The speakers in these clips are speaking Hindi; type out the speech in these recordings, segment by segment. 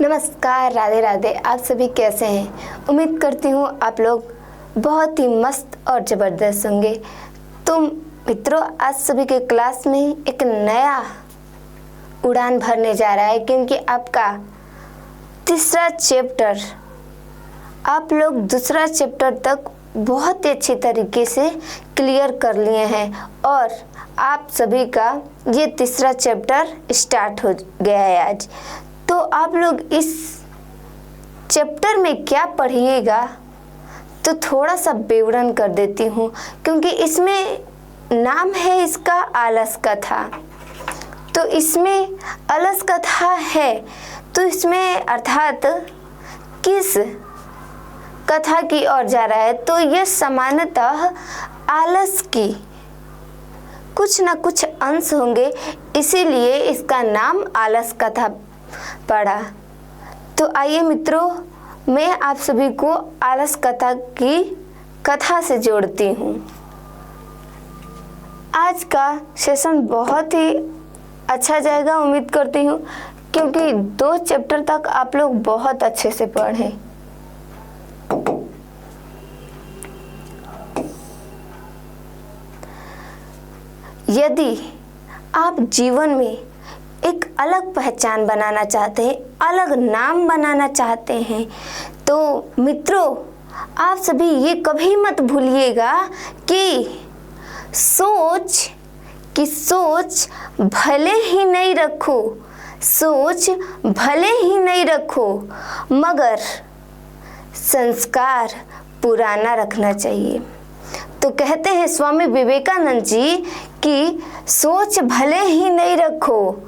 नमस्कार, राधे राधे। आप सभी कैसे हैं? उम्मीद करती हूँ आप लोग बहुत ही मस्त और ज़बरदस्त होंगे। तो मित्रों, आज सभी के क्लास में एक नया उड़ान भरने जा रहा है, क्योंकि आपका तीसरा चैप्टर आप लोग दूसरा चैप्टर तक बहुत ही अच्छी तरीके से क्लियर कर लिए हैं और आप सभी का ये तीसरा चैप्टर स्टार्ट हो गया है आज। तो आप लोग इस चैप्टर में क्या पढ़िएगा, तो थोड़ा सा विवरण कर देती हूँ, क्योंकि इसमें नाम है इसका आलस कथा। तो इसमें आलस कथा है, तो इसमें अर्थात किस कथा की ओर जा रहा है, तो यह सामान्यतः आलस की कुछ न कुछ अंश होंगे, इसीलिए इसका नाम आलस कथा पड़ा। तो आइए मित्रों, मैं आप सभी को आलस कथा की कथा से जोड़ती हूँ। आज का सेशन बहुत ही अच्छा जाएगा, उम्मीद करती हूँ, क्योंकि 2 चैप्टर तक आप लोग बहुत अच्छे से पढ़ें। यदि आप जीवन में एक अलग पहचान बनाना चाहते हैं, अलग नाम बनाना चाहते हैं, तो मित्रों आप सभी ये कभी मत भूलिएगा कि सोच भले ही नहीं रखो, सोच भले ही नहीं रखो, मगर संस्कार पुराना रखना चाहिए। तो कहते हैं स्वामी विवेकानंद जी कि सोच भले ही नहीं रखो,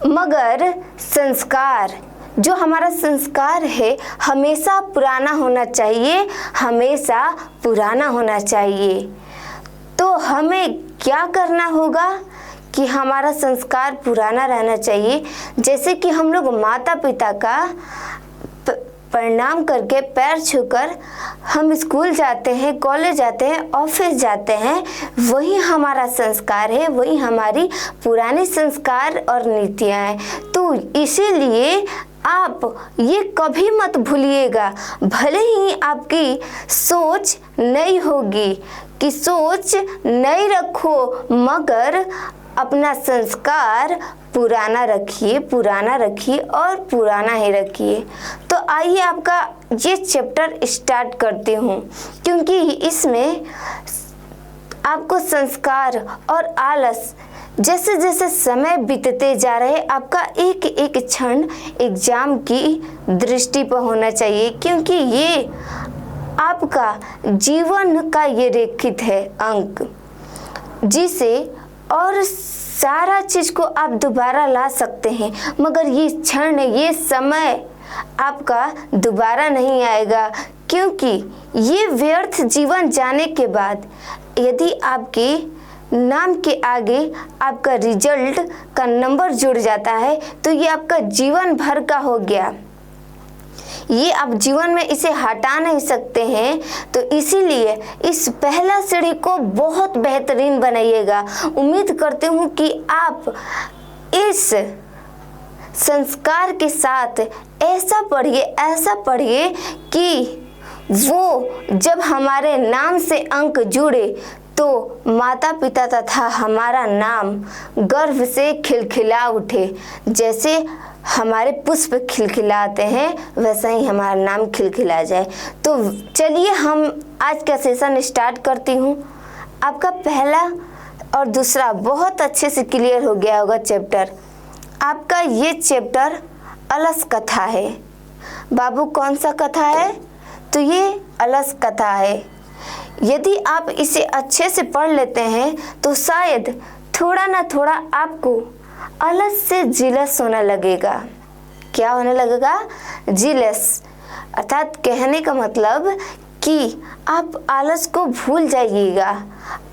मगर संस्कार, जो हमारा संस्कार है हमेशा पुराना होना चाहिए, हमेशा पुराना होना चाहिए। तो हमें क्या करना होगा कि हमारा संस्कार पुराना रहना चाहिए। जैसे कि हम लोग माता पिता का प्रणाम करके पैर छूकर हम स्कूल जाते हैं, कॉलेज जाते हैं, ऑफिस जाते हैं, वही हमारा संस्कार है, वही हमारी पुरानी संस्कार और नीतियाँ हैं। तो इसीलिए आप ये कभी मत भूलिएगा, भले ही आपकी सोच नई होगी कि सोच नई रखो, मगर अपना संस्कार पुराना रखिए, पुराना रखिए और पुराना ही रखिए। तो आइए आपका ये चैप्टर स्टार्ट करती हूँ, क्योंकि इसमें आपको संस्कार और आलस, जैसे जैसे समय बीतते जा रहे, आपका एक एक क्षण एग्जाम की दृष्टि पर होना चाहिए, क्योंकि ये आपका जीवन का ये रेखित है अंक, जिसे और सारा चीज को आप दोबारा ला सकते हैं, मगर ये क्षण, ये समय आपका दोबारा नहीं आएगा, क्योंकि ये व्यर्थ जीवन जाने के बाद यदि आपके नाम के आगे आपका रिजल्ट का नंबर जुड़ जाता है, तो ये आपका जीवन भर का हो गया, ये आप जीवन में इसे हटा नहीं सकते हैं। तो इसीलिए इस पहला सीढ़ी को बहुत बेहतरीन बनाइएगा। उम्मीद करती हूँ कि आप इस संस्कार के साथ ऐसा पढ़िए कि वो जब हमारे नाम से अंक जुड़े तो माता पिता तथा हमारा नाम गर्व से खिलखिला उठे। जैसे हमारे पुष्प खिलखिलाते हैं, वैसा ही हमारा नाम खिलखिला जाए। तो चलिए हम आज का सेशन स्टार्ट करती हूँ। आपका पहला और दूसरा बहुत अच्छे से क्लियर हो गया होगा चैप्टर। आपका ये चैप्टर आलस कथा है। बाबू कौन सा कथा है? तो ये आलस कथा है। यदि आप इसे अच्छे से पढ़ लेते हैं तो शायद थोड़ा ना थोड़ा आपको आलस से जिलस होने लगेगा। क्या होने लगेगा? जिलस, अर्थात कहने का मतलब कि आप आलस को भूल जाइएगा,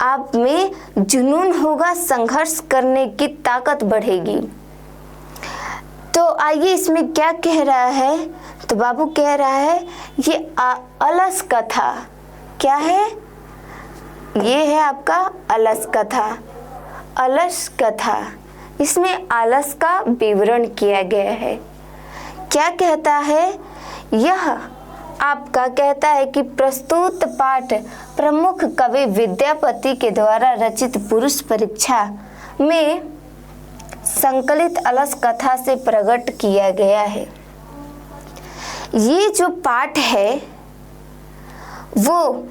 आप में जुनून होगा, संघर्ष करने की ताकत बढ़ेगी। तो आइए इसमें क्या कह रहा है? तो बाबू कह रहा है ये आलस कथा क्या है? ये है आपका आलस कथा। आलस कथा, इसमें आलस का विवरण किया गया है क्या कहता है? यह आपका कहता है कि प्रस्तुत पाठ प्रमुख कवि विद्यापति के द्वारा रचित पुरुष परीक्षा में संकलित अलस कथा से प्रकट किया गया है। ये जो पाठ है वो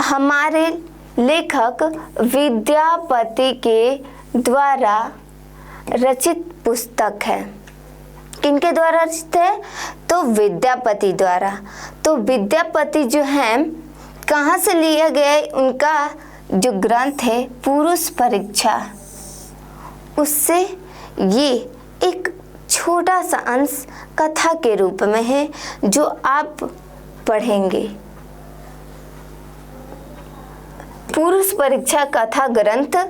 हमारे लेखक विद्यापति के द्वारा रचित पुस्तक है। किनके द्वारा रचित है? तो विद्यापति द्वारा। तो विद्यापति जो है कहाँ से लिया गया है? उनका जो ग्रंथ है पुरुष परीक्षा, उससे ये एक छोटा सा अंश कथा के रूप में है जो आप पढ़ेंगे। पुरुष परीक्षा कथा ग्रंथ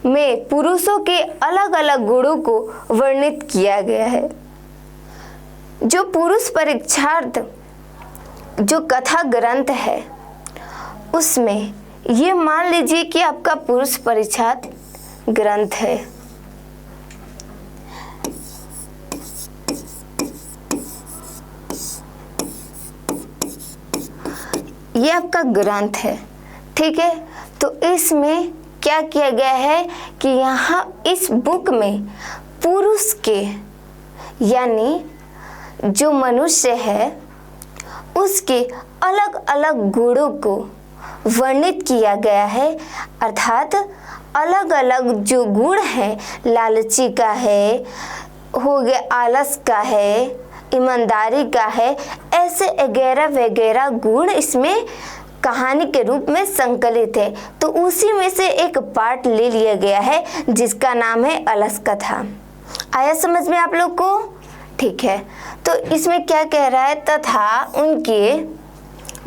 में पुरुषों के अलग अलग गुणों को वर्णित किया गया है। जो पुरुष परीक्षार्थ जो कथा ग्रंथ है उसमें ये मान लीजिए कि आपका पुरुष परीक्षार्थ ग्रंथ है। ये आपका ग्रंथ है, ठीक है। तो इसमें क्या किया गया है कि यहाँ इस बुक में पुरुष के यानी जो मनुष्य है उसके अलग अलग गुणों को वर्णित किया गया है। अर्थात अलग अलग जो गुण है, लालची का है, हो गया आलस का है, ईमानदारी का है, ऐसे वगैरह वगैरह गुण इसमें कहानी के रूप में संकलित है। तो उसी में से एक पार्ट ले लिया गया है जिसका नाम है अलस कथा। आया समझ में आप लोग को? ठीक है। तो इसमें क्या कह रहा है? तथा उनके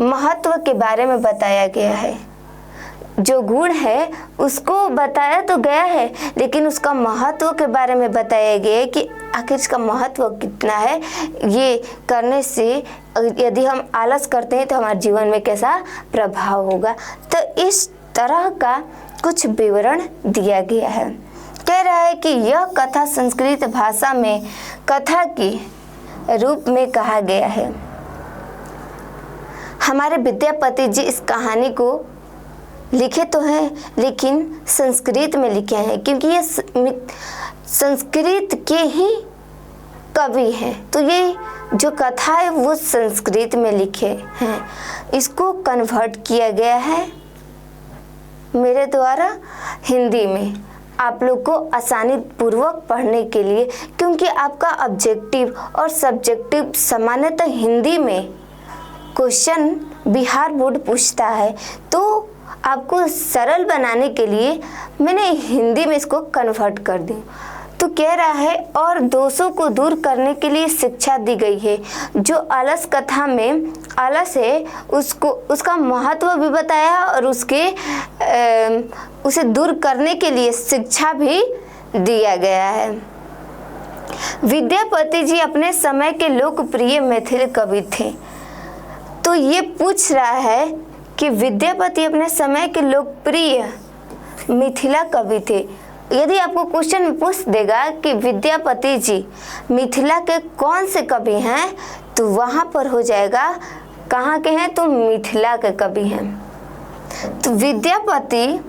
महत्व के बारे में बताया गया है। जो गुण है उसको बताया तो गया है, लेकिन उसका महत्व के बारे में बताया गया है कि आखिर इसका महत्व कितना है। ये करने से यदि हम आलस करते हैं तो हमारे जीवन में कैसा प्रभाव होगा। तो इस तरह का कुछ विवरण दिया गया है। कह रहा है कि यह कथा संस्कृत भाषा में कथा के रूप में कहा गया है। हमारे विद्यापति जी इस कहानी को लिखे तो हैं लेकिन संस्कृत में लिखे हैं, क्योंकि ये संस्कृत के ही कवि हैं। तो ये जो कथा है वो संस्कृत में लिखे हैं। इसको कन्वर्ट किया गया है मेरे द्वारा हिंदी में, आप लोग को आसानी पूर्वक पढ़ने के लिए, क्योंकि आपका ऑब्जेक्टिव और सब्जेक्टिव सामान्यतः हिंदी में क्वेश्चन बिहार बोर्ड पूछता है। तो आपको सरल बनाने के लिए मैंने हिंदी में इसको कन्वर्ट कर दी। तो कह रहा है और दोषों को दूर करने के लिए शिक्षा दी गई है। जो अलस कथा में अलस है उसको उसका महत्व भी बताया और उसे दूर करने के लिए शिक्षा भी दिया गया है। विद्यापति जी अपने समय के लोकप्रिय मैथिली कवि थे। तो ये पूछ रहा है कि विद्यापति अपने समय के लोकप्रिय मिथिला कवि थे। यदि आपको क्वेश्चन में पूछ देगा कि विद्यापति जी मिथिला के कौन से कवि हैं, तो वहाँ पर हो जाएगा कहाँ के हैं, तो मिथिला के कवि हैं। तो विद्यापति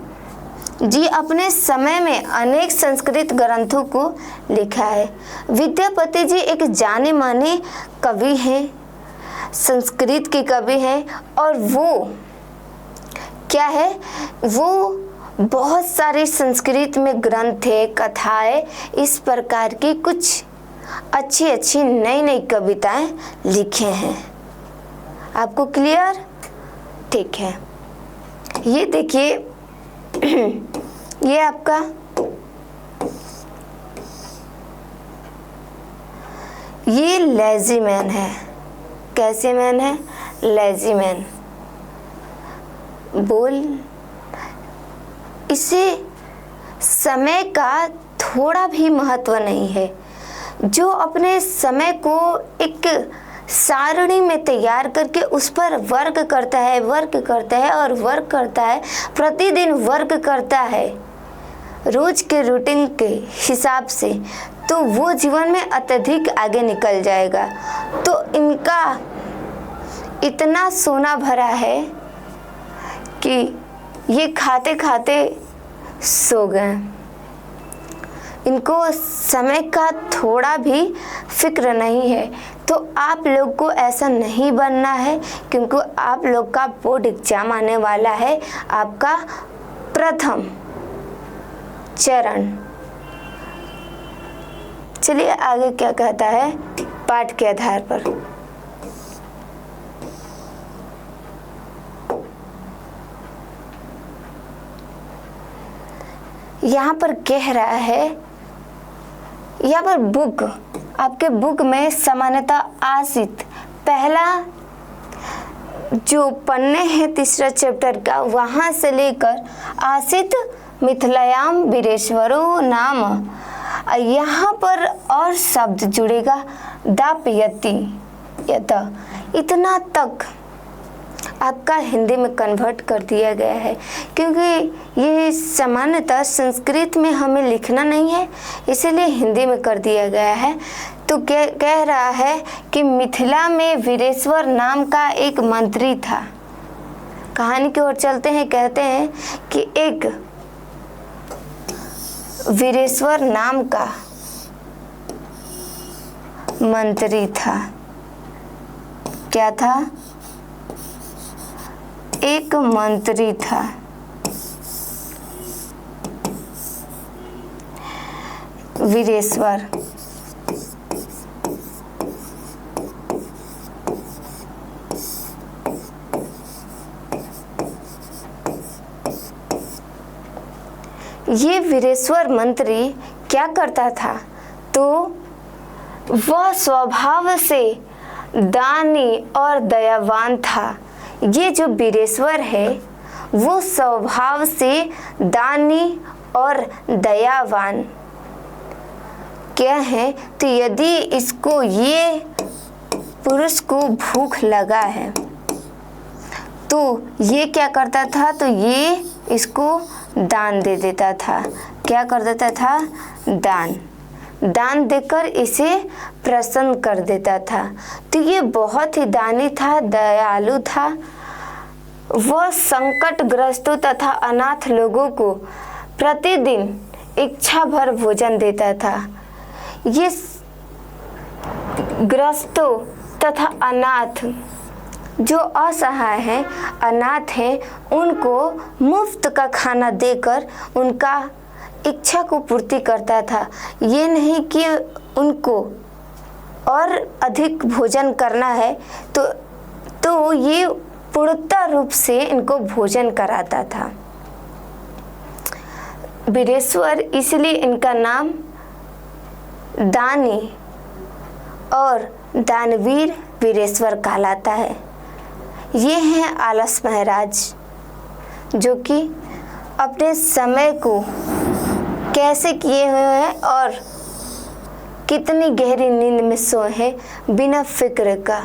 जी अपने समय में अनेक संस्कृत ग्रंथों को लिखा है। विद्यापति जी एक जाने माने कवि हैं, संस्कृत के कवि हैं, और वो क्या है, वो बहुत सारे संस्कृत में ग्रंथ है, कथाएं, इस प्रकार की कुछ अच्छी अच्छी नई नई कविताएं लिखे हैं। आपको क्लियर? ठीक है। ये देखिए ये आपका ये लेजी मैन है। कैसे मैन है? Lazy man. बोल इसे समय का थोड़ा भी महत्व नहीं है। जो अपने समय को एक सारणी में तैयार करके उस पर वर्क करता है और वर्क करता है, प्रतिदिन वर्क करता है रोज के रूटीन के हिसाब से, तो वो जीवन में अत्यधिक आगे निकल जाएगा। तो इनका इतना सोना भरा है कि ये खाते खाते सो गए। इनको समय का थोड़ा भी फिक्र नहीं है। तो आप लोग को ऐसा नहीं बनना है, क्योंकि आप लोग का बोर्ड एग्जाम आने वाला है, आपका प्रथम चरण। चलिए आगे क्या कहता है पाठ के आधार पर। यहाँ पर कह रहा है, यहाँ पर बुक, आपके बुक में सामान्यतः आसित पहला जो पन्ने हैं तीसरा चैप्टर का, वहाँ से लेकर आसित मिथिलायाम वीरेश्वरो नाम, यहाँ पर और शब्द जुड़ेगा दापयति यत, इतना तक आपका हिंदी में कन्वर्ट कर दिया गया है, क्योंकि ये सामान्यतः संस्कृत में हमें लिखना नहीं है, इसीलिए हिंदी में कर दिया गया है। तो कह रहा है कि मिथिला में वीरेश्वर नाम का एक मंत्री था। कहानी की ओर चलते हैं। कहते हैं कि एक वीरेश्वर नाम का मंत्री था। क्या था? एक मंत्री था। वीरेश्वर ये वीरेश्वर मंत्री क्या करता था? तो वह स्वभाव से दानी और दयावान था। ये जो वीरेश्वर है वो स्वभाव से दानी और दयावान क्या है? तो यदि इसको, ये पुरुष को भूख लगा है तो ये क्या करता था? तो ये इसको दान दे देता था। क्या कर देता था? दान देकर इसे प्रसन्न कर देता था। तो ये बहुत ही दानी था, दयालु था। वह संकटग्रस्तों तथा अनाथ लोगों को प्रतिदिन इच्छा भर भोजन देता था। ये ग्रस्तों तथा अनाथ जो असहाय हैं, अनाथ हैं, उनको मुफ्त का खाना देकर उनका इच्छा को पूर्ति करता था। ये नहीं कि उनको और अधिक भोजन करना है तो ये पूर्णतः रूप से इनको भोजन कराता था। वीरेश्वर, इसलिए इनका नाम दानी और दानवीर वीरेश्वर कहलाता है। ये हैं आलस महाराज, जो कि अपने समय को कैसे किए हुए हैं और कितनी गहरी नींद में सोए हैं बिना फिक्र का।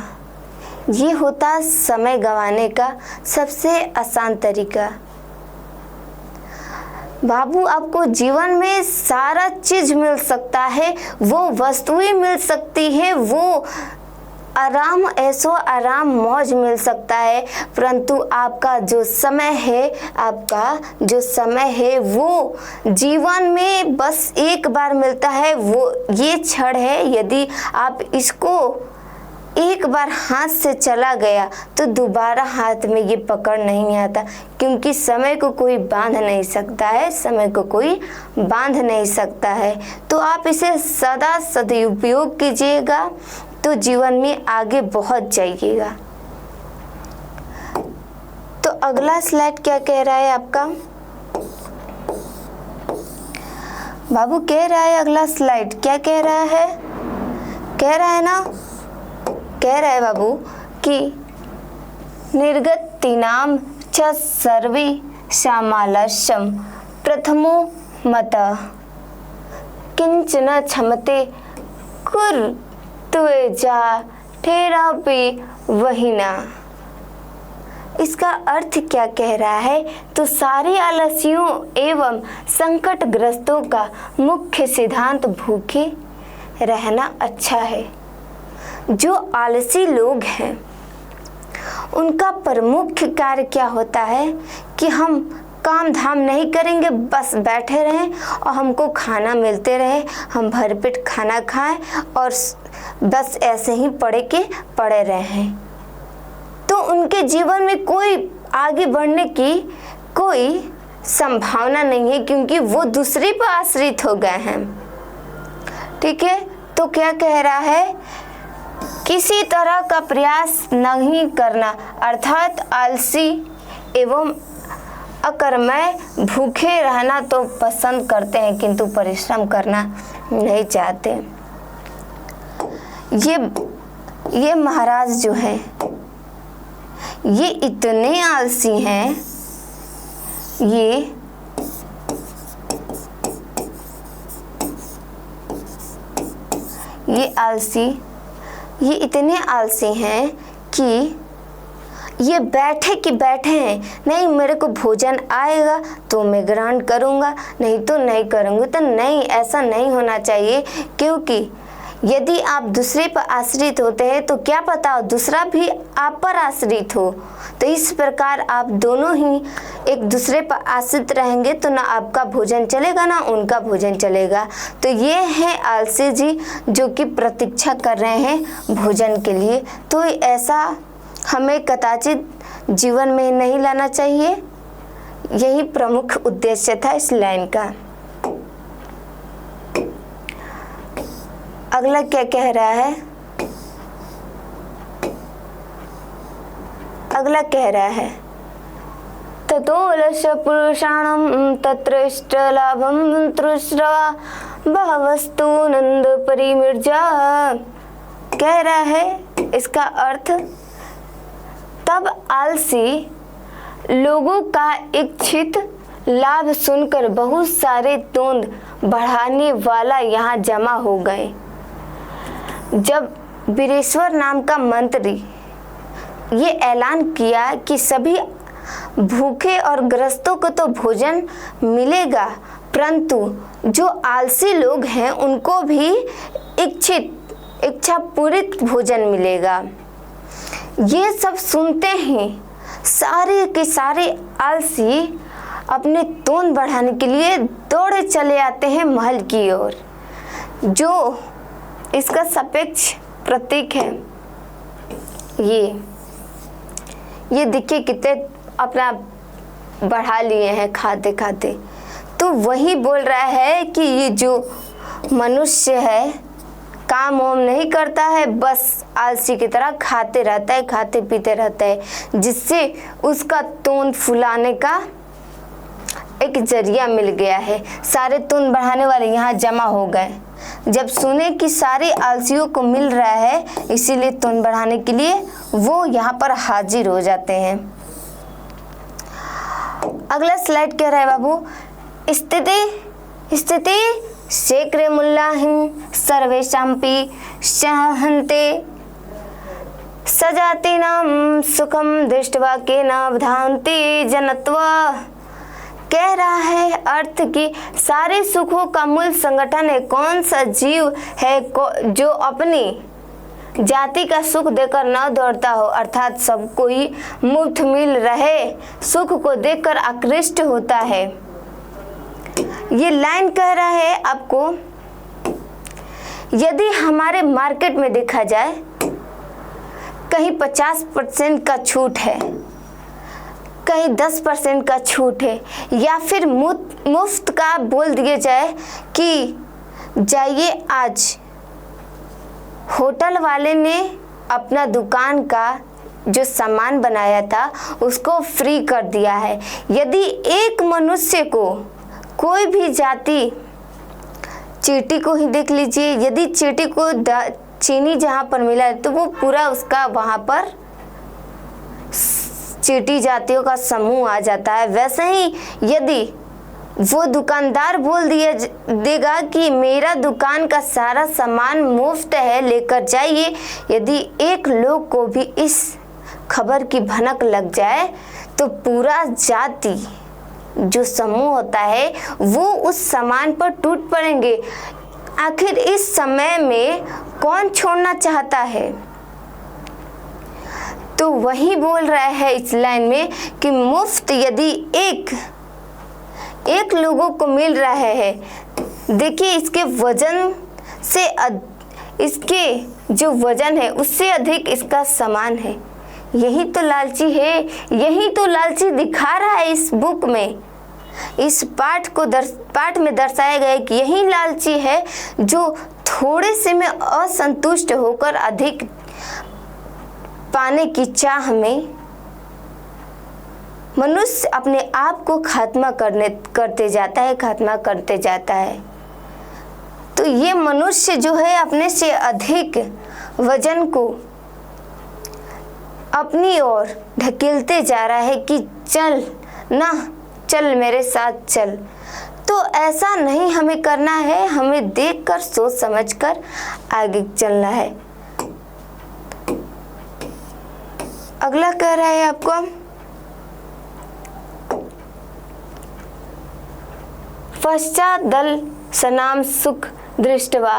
ये होता समय गंवाने का सबसे आसान तरीका। बाबू, आपको जीवन में सारा चीज मिल सकता है, वो वस्तुएं मिल सकती है, वो आराम, ऐसो आराम, मौज मिल सकता है, परंतु आपका जो समय है वो जीवन में बस एक बार मिलता है। वो ये क्षण है, यदि आप इसको एक बार हाथ से चला गया तो दोबारा हाथ में ये पकड़ नहीं आता, क्योंकि समय को कोई बांध नहीं सकता है, समय को कोई बांध नहीं सकता है। तो आप इसे सदा सदुपयोग कीजिएगा तो जीवन में आगे बहुत जाइएगा। तो अगला स्लाइड क्या कह रहा है आपका? बाबू कह रहा है अगला स्लाइड क्या कह रहा है? कह रहा है ना, कह रहा है बाबू कि निर्गतिनाम च सर्वे श्यामालस्यम प्रथमो मतः किंचन क्षमते कुर्त्वेजा ठेरा पे वहीना। इसका अर्थ क्या कह रहा है? तो सारे आलसियों एवं संकटग्रस्तों का मुख्य सिद्धांत भूखे रहना अच्छा है। जो आलसी लोग हैं उनका प्रमुख कार्य क्या होता है कि हम काम धाम नहीं करेंगे, बस बैठे रहें और हमको खाना मिलते रहे, हम भरपेट खाना खाएं और बस ऐसे ही पड़े रहें। तो उनके जीवन में कोई आगे बढ़ने की कोई संभावना नहीं है, क्योंकि वो दूसरे पर आश्रित हो गए हैं। ठीक है, तो क्या कह रहा है, किसी तरह का प्रयास नहीं करना, अर्थात आलसी एवं अकर्मण्य भूखे रहना तो पसंद करते हैं किंतु परिश्रम करना नहीं चाहते। ये महाराज जो है ये इतने आलसी हैं, ये इतने आलसी हैं कि ये बैठे हैं, नहीं मेरे को भोजन आएगा तो मैं ग्रहण करूँगा, नहीं तो नहीं करूँगी। तो नहीं, ऐसा नहीं होना चाहिए, क्योंकि यदि आप दूसरे पर आश्रित होते हैं तो क्या पता दूसरा भी आप पर आश्रित हो। तो इस प्रकार आप दोनों ही एक दूसरे पर आश्रित रहेंगे तो ना आपका भोजन चलेगा ना उनका भोजन चलेगा। तो ये है आलसी जी जो कि प्रतीक्षा कर रहे हैं भोजन के लिए। तो ऐसा हमें कदाचित जीवन में नहीं लाना चाहिए। यही प्रमुख उद्देश्य था इस लाइन का। अगला क्या कह रहा है, अगला कह रहा है ततोलश पुरुषाणं तत्र इष्टलाभं तृष्णा बहवस्तु नंद परिमिर्जा। कह रहा है इसका अर्थ, तब आलसी लोगों का इच्छित लाभ सुनकर बहुत सारे तोंद बढ़ाने वाला यहाँ जमा हो गए। जब वीरेश्वर नाम का मंत्री ये ऐलान किया कि सभी भूखे और ग्रस्तों को तो भोजन मिलेगा, परंतु जो आलसी लोग हैं उनको भी इच्छा पूरित भोजन मिलेगा। ये सब सुनते ही सारे के सारे आलसी अपने तोंद बढ़ाने के लिए दौड़े चले आते हैं महल की ओर। जो इसका सापेक्ष प्रतीक है ये देखिए कितने अपना बढ़ा लिए हैं खाते खाते। तो वही बोल रहा है कि ये जो मनुष्य है काम वाम नहीं करता है, बस आलसी की तरह खाते रहता है, खाते पीते रहता है, जिससे उसका तोंद फुलाने का एक जरिया मिल गया है। सारे तोंद बढ़ाने वाले यहाँ जमा हो गए। जब सुने कि सारे आलसियों को मिल रहा है, इसीलिए तोंद बढ़ाने के लिए वो यहाँ पर हाजिर हो जाते हैं। अगला स्लाइड कह रहा है बाबू, स्थिति शेक्रे मुल्लाहिं सर्वेशांपि सहन्ते सजातीनां सुखम दृष्ट्वा केन बधान्ति जनत्वा। कह रहा है अर्थ कि सारे सुखों का मूल संगठन है। कौन सा जीव है जो अपनी जाति का सुख देकर न दौड़ता हो, अर्थात सबको ही मुफ्त मिल रहे सुख को देखकर आकृष्ट होता है। ये लाइन कह रहा है आपको, यदि हमारे मार्केट में देखा जाए कहीं 50% का छूट है, कहीं 10% का छूट है, या फिर मुफ्त का बोल दिया जाए कि जाइए आज होटल वाले ने अपना दुकान का जो सामान बनाया था उसको फ्री कर दिया है। यदि एक मनुष्य को कोई भी जाति, चींटी को ही देख लीजिए, यदि चींटी को चीनी जहाँ पर मिला है तो वो पूरा उसका वहाँ पर चींटी जातियों का समूह आ जाता है। वैसे ही यदि वो दुकानदार बोल देगा कि मेरा दुकान का सारा सामान मुफ्त है, लेकर जाइए, यदि एक लोग को भी इस खबर की भनक लग जाए तो पूरा जाति जो समूह होता है वो उस सामान पर टूट पड़ेंगे। आखिर इस समय में कौन छोड़ना चाहता है? तो वही बोल रहा है इस लाइन में कि मुफ्त यदि एक लोगों को मिल रहा है, देखिए इसके वजन से इसके जो वजन है उससे अधिक इसका सामान है। यही तो लालची है, यही तो लालची दिखा रहा है इस बुक में। इस पाठ में दर्शाया गया है कि यही लालची है जो थोड़े से में असंतुष्ट होकर अधिक पाने की चाह में मनुष्य अपने आप को खात्मा करते जाता है। तो ये मनुष्य जो है अपने से अधिक वजन को अपनी ओर ढकेलते जा रहा है कि चल मेरे साथ चल। तो ऐसा नहीं हमें करना है, हमें देखकर सोच समझकर आगे चलना है। अगला कह रहा है आपको, पश्चात दल सनाम सुख दृष्टवा।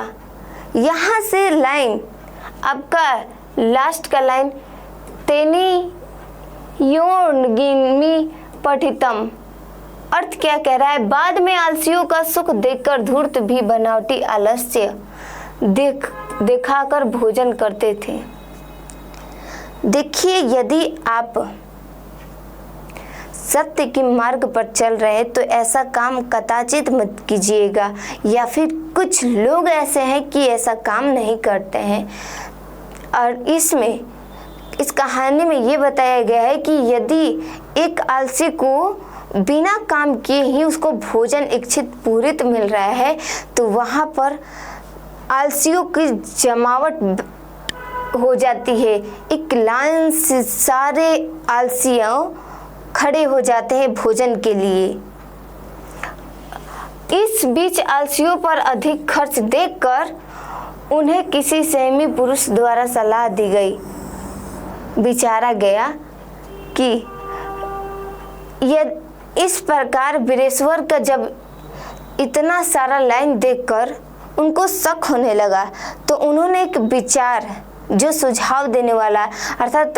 यहाँ से लाइन आपका लास्ट का लाइन तेनी योनिमी पठितम, अर्थ क्या कह रहा है? बाद में आलसियों का सुख देखकर धूर्त भी बनावटी आलस्य दिखाकर भोजन करते थे। देखिए, यदि आप सत्य के मार्ग पर चल रहे हैं तो ऐसा काम कदाचित मत कीजिएगा, या फिर कुछ लोग ऐसे हैं कि ऐसा काम नहीं करते हैं। और इस कहानी में ये बताया गया है कि यदि एक आलसी को बिना काम किए ही उसको भोजन इच्छित पूरित मिल रहा है तो वहाँ पर आलसियों की जमावट हो जाती है। एक लाइन से सारे आलसियों खड़े हो जाते हैं भोजन के लिए। इस बीच आलसियों पर अधिक खर्च देखकर उन्हें किसी संयमी पुरुष द्वारा सलाह दी गई। विचारा गया कि यह इस प्रकार वीरेश्वर का जब इतना सारा लाइन देखकर उनको शक होने लगा तो उन्होंने एक विचार जो सुझाव देने वाला अर्थात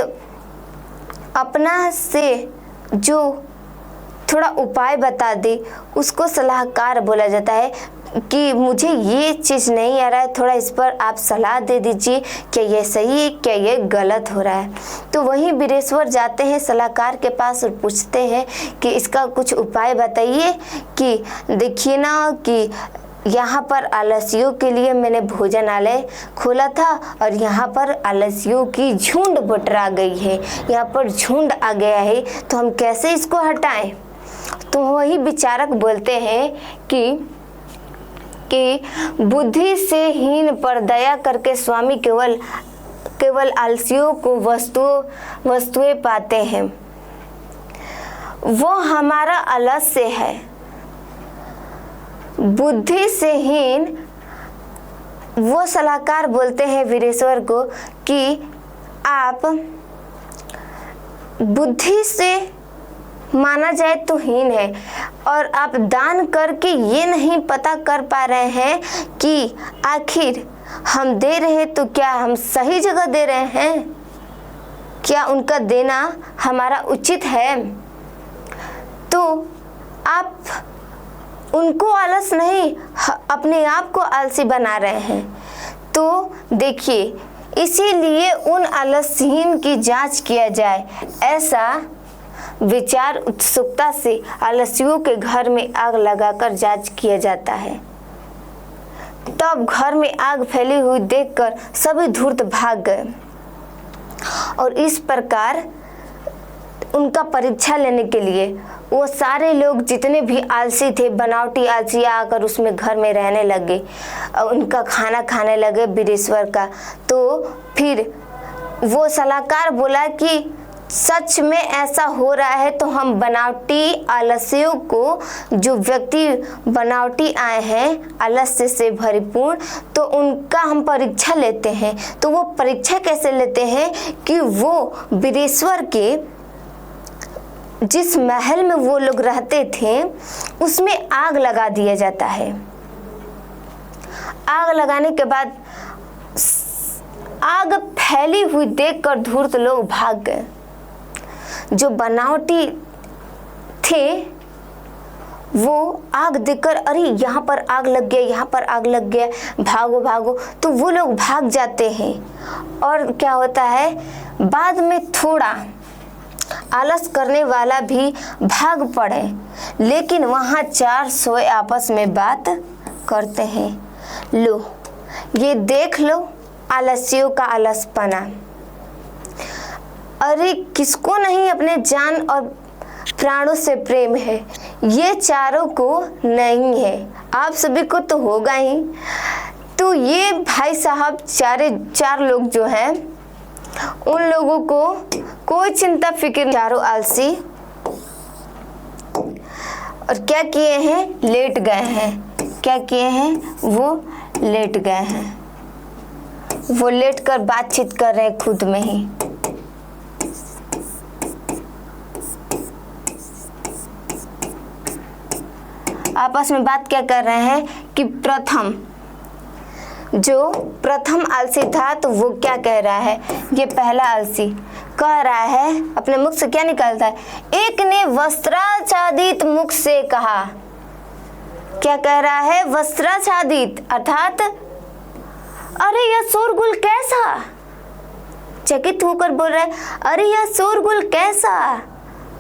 अपना से जो थोड़ा उपाय बता दे उसको सलाहकार बोला जाता है कि मुझे ये चीज़ नहीं आ रहा है, थोड़ा इस पर आप सलाह दे दीजिए, क्या ये सही है, क्या ये गलत हो रहा है। तो वहीं वीरेश्वर जाते हैं सलाहकार के पास और पूछते हैं कि इसका कुछ उपाय बताइए कि देखिए ना कि यहाँ पर आलसियों के लिए मैंने भोजनालय खोला था और यहाँ पर आलसियों की झुंड बटरा गई है, यहाँ पर झुंड आ गया है, तो हम कैसे इसको हटाएं। तो वही विचारक बोलते हैं कि बुद्धि से हीन पर दया करके स्वामी केवल आलसियों को वस्तुएं पाते हैं, वो हमारा आलस्य है। बुद्धि से हीन, वो सलाहकार बोलते हैं वीरेश्वर को कि आप बुद्धि से माना जाए तो हीन है और आप दान करके ये नहीं पता कर पा रहे हैं कि आखिर हम दे रहे हैं तो क्या हम सही जगह दे रहे हैं, क्या उनका देना हमारा उचित है। तो आप उनको आलस नहीं, अपने आप को आलसी बना रहे हैं। तो देखिए, इसीलिए उन आलसहीन की जांच किया जाए, ऐसा विचार उत्सुकता से आलसियों के घर में आग लगाकर जांच किया जाता है। तब घर में आग फैली हुई देखकर सभी धूर्त भाग गए और इस प्रकार उनका परीक्षा लेने के लिए वो सारे लोग जितने भी आलसी थे, बनावटी आलसी आकर उसमें घर में रहने लगे और उनका खाना खाने लगे वीरेश्वर का। तो फिर वो सलाहकार बोला कि सच में ऐसा हो रहा है तो हम बनावटी आलस्यों को, जो व्यक्ति बनावटी आए हैं आलस्य से भरपूर, तो उनका हम परीक्षा लेते हैं। तो वो परीक्षा कैसे लेते हैं कि वो वीरेश्वर के जिस महल में वो लोग रहते थे उसमें आग लगा दिया जाता है। आग लगाने के बाद आग फैली हुई देखकर धूर्त लोग भाग गए। जो बनावटी थे वो आग देखकर, अरे यहाँ पर आग लग गया, यहाँ पर आग लग गया, भागो भागो, तो वो लोग भाग जाते हैं। और क्या होता है, बाद में थोड़ा आलस करने वाला भी भाग पड़े, लेकिन वहाँ 4 सोए आपस में बात करते हैं। लो ये देख लो आलसियों का आलसपना। अरे किसको नहीं अपने जान और प्राणों से प्रेम है, ये चारों को नहीं है, आप सभी को तो होगा ही। तो ये भाई साहब 4 लोग जो हैं उन लोगों को कोई चिंता फिक्र, चारों आलसी, और क्या किए हैं, लेट गए हैं। क्या किए हैं, वो लेट गए हैं। वो लेट कर बातचीत कर रहे हैं खुद में ही। आपस में बात क्या कर रहे हैं कि प्रथम आलसी था तो वो क्या कह रहा है, ये पहला आलसी कह रहा है, अपने मुख से क्या निकलता है, एक ने वस्त्राच्छादित मुख से कहा। क्या कह रहा है, वस्त्राच्छादित, अर्थात अरे यह शोरगुल कैसा, चकित होकर बोल रहा है, अरे यह शोरगुल कैसा,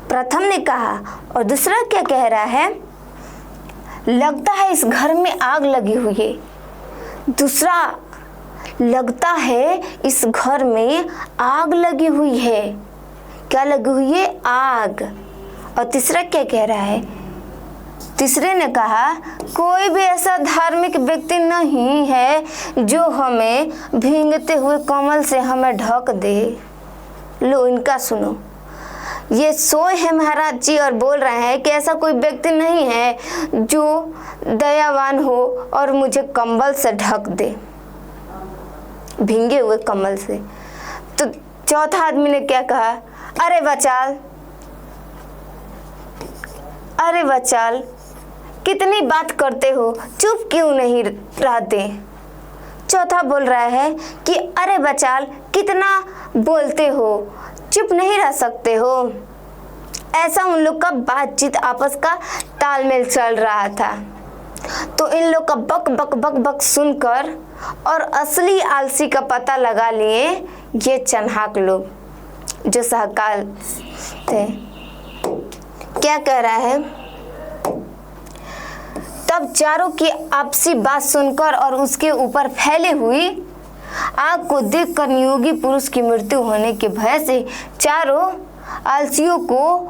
प्रथम ने कहा। और दूसरा क्या कह रहा है, लगता है इस घर में आग लगी हुई है। दूसरा, लगता है इस घर में आग लगी हुई है। क्या लगी हुई है, आग। और तीसरा क्या कह रहा है, तीसरे ने कहा, कोई भी ऐसा धार्मिक व्यक्ति नहीं है जो हमें भींगते हुए कमल से हमें ढक दे। लो इनका सुनो, ये सोए हैं महाराज जी और बोल रहे हैं कि ऐसा कोई व्यक्ति नहीं है जो दयावान हो और मुझे कंबल से ढक दे, भींगे हुए कमल से। तो चौथा आदमी ने क्या कहा, अरे बचाल, अरे बचाल, कितनी बात करते हो, चुप क्यों नहीं रहते। चौथा बोल रहा है कि अरे बचाल, कितना बोलते हो, चुप नहीं रह सकते हो। ऐसा उन लोग का बातचीत आपस का तालमेल चल रहा था। तो इन लोग का बक बक बक बक सुनकर और असली आलसी का पता लगा लिए ये चन्हाक लोग जो सहकाल थे। क्या कह रहा है, तब चारों की आपसी बात सुनकर और उसके ऊपर फैली हुई आग को देखकर नियोगी पुरुष की मृत्यु होने के भय से चारों आलसियों को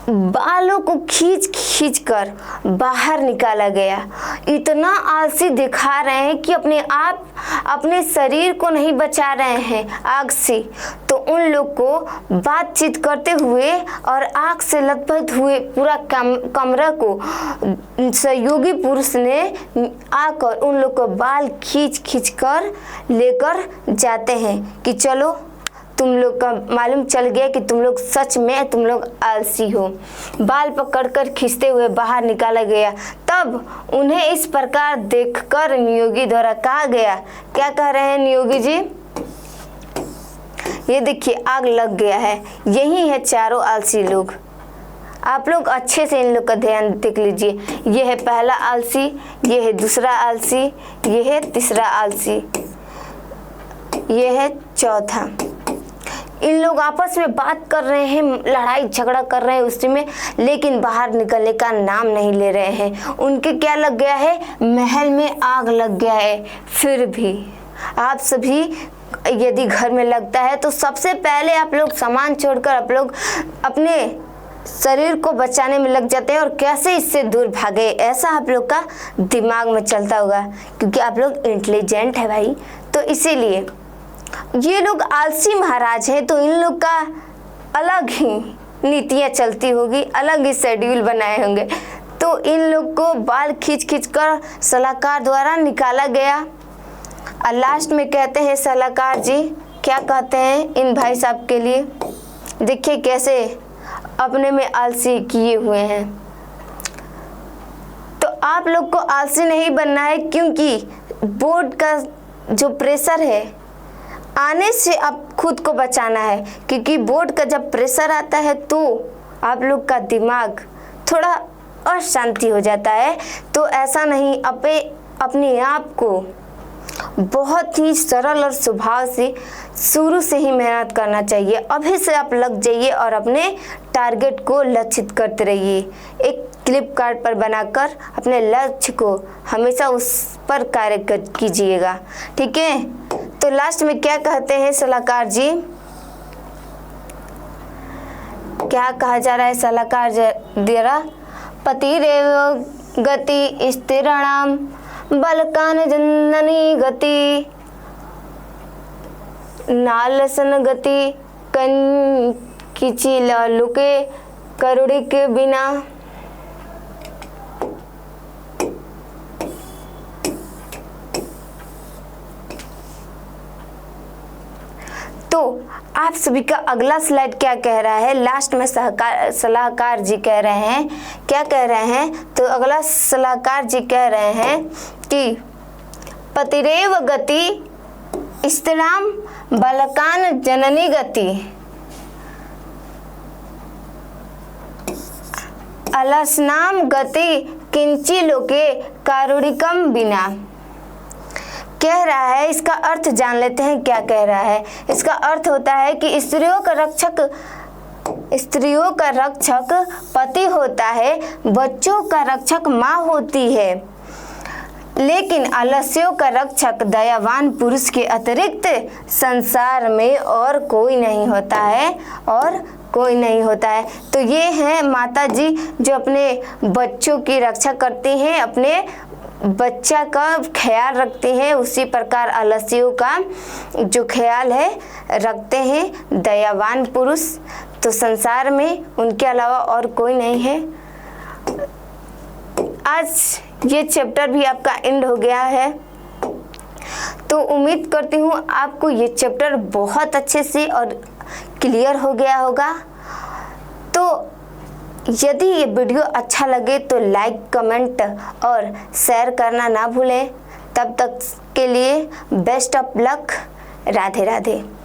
बालों को खींच खींच कर बाहर निकाला गया। इतना आलसी दिखा रहे हैं कि अपने शरीर को नहीं बचा रहे हैं आग से। तो उन लोग को बातचीत करते हुए और आग से लथपथ हुए पूरा कमरा को सहयोगी पुरुष ने आकर उन लोग को बाल खींच खींच कर लेकर जाते हैं कि चलो, तुम लोग का मालूम चल गया कि तुम लोग सच में तुम लोग आलसी हो। बाल पकड़कर खींचते हुए बाहर निकाला गया। तब उन्हें इस प्रकार देखकर नियोगी द्वारा कहा गया, क्या कह रहे हैं नियोगी जी, ये देखिए आग लग गया है, यही है चारों आलसी लोग। आप लोग अच्छे से इन लोग का ध्यान देख लीजिए। ये है पहला आलसी, ये है दूसरा आलसी, ये है तीसरा आलसी, ये है चौथा। इन लोग आपस में बात कर रहे हैं, लड़ाई झगड़ा कर रहे हैं उसी में, लेकिन बाहर निकलने का नाम नहीं ले रहे हैं। उनके क्या लग गया है, महल में आग लग गया है। फिर भी आप सभी यदि घर में लगता है तो सबसे पहले आप लोग सामान छोड़कर आप लोग अपने शरीर को बचाने में लग जाते हैं और कैसे इससे दूर भागे, ऐसा आप लोग का दिमाग में चलता होगा, क्योंकि आप लोग इंटेलिजेंट है भाई। तो इसीलिए ये लोग आलसी महाराज हैं, तो इन लोग का अलग ही नीतियाँ चलती होगी, अलग ही शेड्यूल बनाए होंगे। तो इन लोग को बाल खींच खींच कर सलाहकार द्वारा निकाला गया। और लास्ट में कहते हैं सलाहकार जी क्या कहते हैं इन भाई साहब के लिए, देखिए कैसे अपने में आलसी किए हुए हैं। तो आप लोग को आलसी नहीं बनना है, क्योंकि बोर्ड का जो प्रेशर है आने से आप खुद को बचाना है, क्योंकि बोर्ड का जब प्रेशर आता है तो आप लोग का दिमाग थोड़ा अशांति हो जाता है। तो ऐसा नहीं, अपने आप को बहुत ही सरल और स्वभाव से शुरू से ही मेहनत करना चाहिए। अभी से आप लग जाइए और अपने टारगेट को लक्षित करते रहिए। एक क्लिप कार्ड पर बनाकर अपने लक्ष्य को हमेशा उस पर कार्य कीजिएगा, ठीक है। तो लास्ट में क्या कहते हैं सलाहकार जी, क्या कहा जा रहा है सलाहकार द्वारा? पतिरेव गति स्थिराणाम बलकान जननी गति नालसन गति किची लुके करुड़ी के बिना। तो आप सभी का अगला स्लाइड क्या कह रहा है? लास्ट में सलाहकार जी कह रहे हैं, क्या कह रहे हैं? तो अगला सलाहकार जी कह रहे हैं कि पतिरेव गति स्थिराम बलकान जननी गति अलसनाम गति किंची लोके कारुणिकम बिना। कह रहा है, इसका अर्थ जान लेते हैं क्या कह रहा है। इसका अर्थ होता है कि स्त्रियों का रक्षक पति होता है, बच्चों का रक्षक माँ होती है, लेकिन आलस्यों का रक्षक दयावान पुरुष के अतिरिक्त संसार में और कोई नहीं होता है। तो ये हैं माता जी जो अपने बच्चों की रक्षा करती हैं, अपने बच्चा का ख्याल रखते हैं, उसी प्रकार आलस्यों का जो ख्याल है रखते हैं दयावान पुरुष। तो संसार में उनके अलावा और कोई नहीं है। आज ये चैप्टर भी आपका एंड हो गया है, तो उम्मीद करती हूँ आपको ये चैप्टर बहुत अच्छे से और क्लियर हो गया होगा। तो यदि ये वीडियो अच्छा लगे तो लाइक, कमेंट और शेयर करना ना भूलें। तब तक के लिए best of luck. Radhe Radhe.